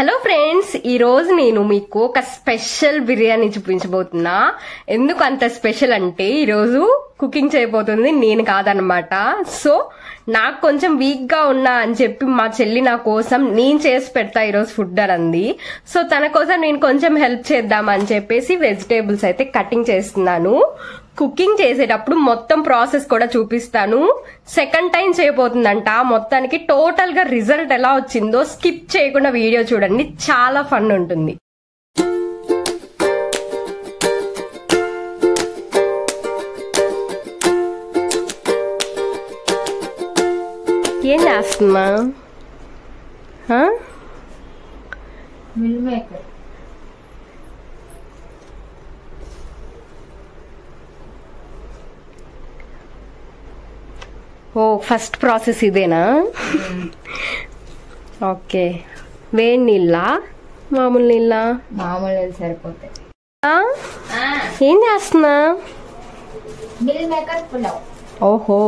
Hello friends, ఈ రోజు నేను మీకు ఒక స్పెషల్ బిర్యానీ చూపించబోతున్నా. ఎందుకు అంత స్పెషల్ అంటే ఈరోజు కుకింగ్ చేయబోతుంది నేను కాదనమాట. సో నాకు కొంచెం వీక్ గా ఉన్నా అని చెప్పి మా చెల్లి నా కోసం నేను చేసి పెడతా ఈరోజు ఫుడ్ అంది. సో తన కోసం నేను కొంచెం హెల్ప్ చేద్దామని చెప్పేసి వెజిటేబుల్స్ అయితే కటింగ్ చేస్తున్నాను. కుకింగ్ చేసేటప్పుడు మొత్తం ప్రాసెస్ కూడా చూపిస్తాను. సెకండ్ టైం చేయబోతుందంట. మొత్తానికి టోటల్ గా రిజల్ట్ ఎలా వచ్చిందో స్కిప్ చేయకుండా వీడియో చూడండి, చాలా ఫన్ ఉంటుంది. ఏం చేస్తున్నా? Meal Maker. ఓ, ఫస్ట్ ప్రాసెస్ ఇదేనా? ఓకే. వేడి నీళ్ళ, మామూలు నీళ్ళ? మామూలు నీళ్ళు సరిపోతాయి. ఏం చేస్తున్నా? Meal Maker pulao. ఓహో,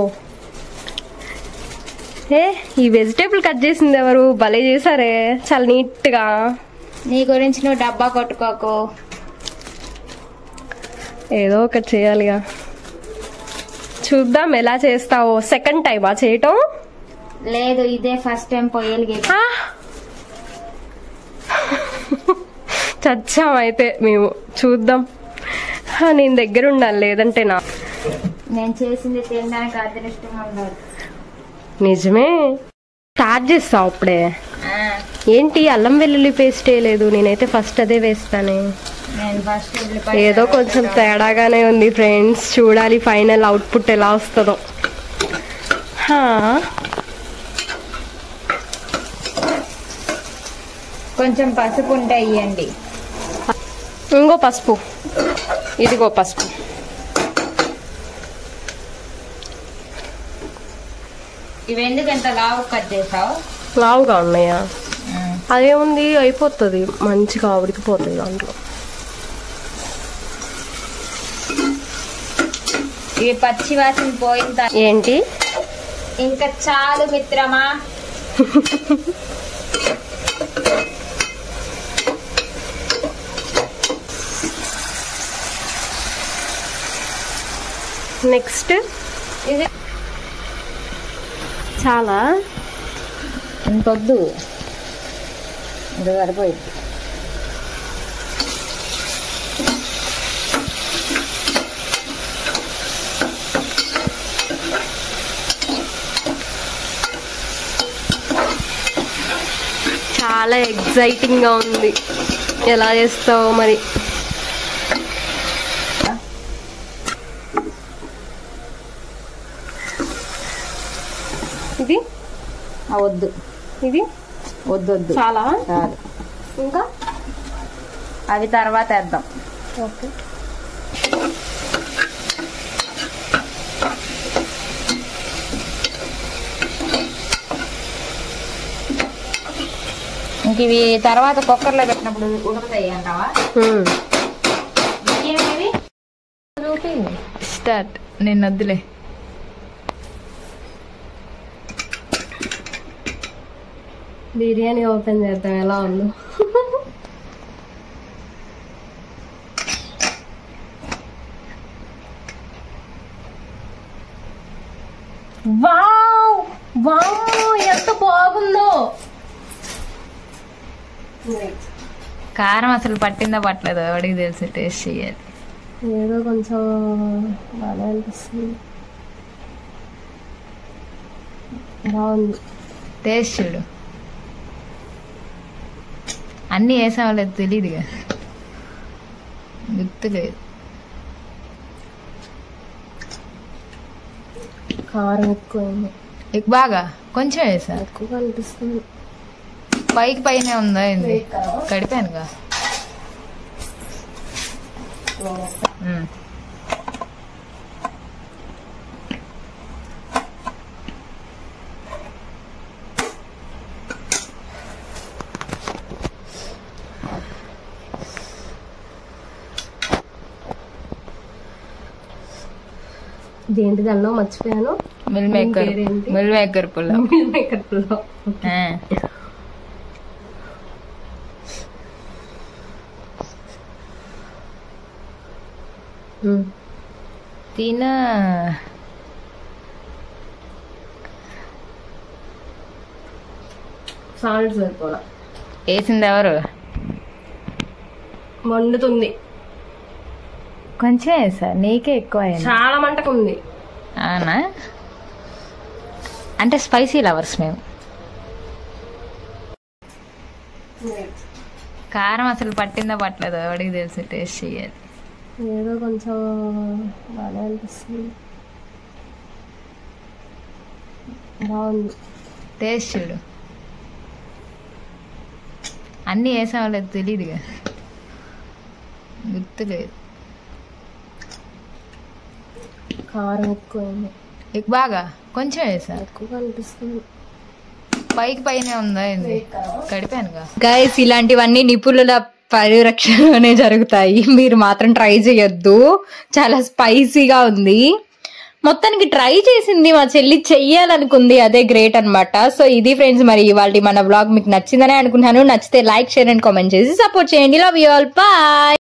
ఈ వెజిటేబుల్ కట్ చేసింది ఎవరు? భలే చేసారే, చాలా నీట్ గా. నీ గురించి నువ్వు డబ్బా కొట్టుకోకు. ఏదో ఒకటి చేయాలిగా. చూద్దాం ఎలా చేస్తావో. సెకండ్ టైమా చేయటం? లేదు, ఇదే ఫస్ట్ టైం. పొయ్యలిగే చచ్చాం అయితే మేము. చూద్దాం. నేను దగ్గర ఉండాలి, లేదంటే నా నేను చేసింది తినడానికి అదృష్టం ఉండదు. నిజమే. స్టార్ట్ చేస్తావు అప్పుడే? ఏంటి అల్లం వెల్లుల్లి పేస్ట్ వేయలేదు? నేనైతే ఫస్ట్ అదే వేస్తానే. ఏదో కొంచెం తేడాగానే ఉంది ఫ్రెండ్స్. చూడాలి ఫైనల్ అవుట్పుట్ ఎలా వస్తుందో. కొంచెం పసుపు ఉంటే ఇవ్వండి. ఇంకో పసుపు, ఇదిగో పసుపు. ఇవి ఎందుకు ఎంత లావు కట్ చేసావు? లావుగా ఉన్నాయా? అదేముంది, అయిపోతుంది, మంచిగా ఉడికిపోతుంది దాంట్లో. ఇవి పచ్చి వాసన పోయిందా? ఏంటి ఇంకా చాలు మిత్రమా. నెక్స్ట్ ఇది చాలా ఇంకొద్దు, ఇది సరిపోయింది. చాలా ఎగ్జైటింగ్ గా ఉంది. ఎలా చేస్తావు మరి? ఇది వద్దు, ఇది వద్దు. చాలా చాలు. ఇంకా అవి తర్వాత వేద్దాం. ఓకే. ఇంక ఇవి తర్వాత కుక్కర్లో పెట్టినప్పుడు ఉడుకుతాయి అంటావా? స్టార్ట్. నేను వద్దులే. బిర్యానీ ఓపెన్ చేద్దాం, ఎలా ఉందో. వావ్ వావ్, ఎంత బాగుందో. కారం అసలు పట్టిందా పట్టలేదో వాడికి తెలిసి టేస్ట్ చేయాలి. ఏదో కొంచెం బాగా అనిపిస్తుంది. బాగుంది. టేస్ట్ చూడు. అన్నీ వేసామో లేదు తెలీదుగా, గుర్తులేదు. కారం ఎక్కువ బాగా కొంచెం వేసా, ఎక్కువగా అనిపిస్తుంది. పైకి పైనే ఉందా ఏంది? కడిపానుగా. దేంటి దానిలో మర్చిపోయాను. Mill Maker pulao. Mill Maker pulao. తిన సాల్ట్ సరిపోలా. వేసింది ఎవరు? మండుతుంది. కొంచెం వేసా, నీకే ఎక్కువ అయింది. చాలా మంటకుంది. అవునా? అంటే స్పైసీ లవర్స్ మేము. కారం అసలు పట్టిందా పట్టలేదో ఎవడికి తెలుసు. టేస్ట్ చేయాలి. ఏదో కొంచెం బాగా అనిపిస్తుంది. బాగుంది. టేస్ట్ చూడు. అన్నీ వేసామో లేదు తెలీదుగా, గుర్తులేదు. కారం ఎక్కువ బాగా కొంచెం వేసా, ఎక్కువగా అనిపిస్తుంది. పైకి పైనే ఉందా ఏంది? గడిపానుగా. గైస్, ఇలాంటివన్నీ నిపుణుల పరిరక్షణలోనే జరుగుతాయి. మీరు మాత్రం ట్రై చేయొద్దు. చాలా స్పైసీగా ఉంది. మొత్తానికి ట్రై చేసింది మా చెల్లి, చెయ్యాలనుకుంది, అదే గ్రేట్ అన్నమాట. సో ఇది ఫ్రెండ్స్, మరి ఇవాళ మన వ్లాగ్ మీకు నచ్చిందనే అనుకుంటున్నాను. నచ్చితే లైక్, షేర్ అండ్ కామెంట్ చేసి సపోర్ట్ చేయండి. Love you all, bye.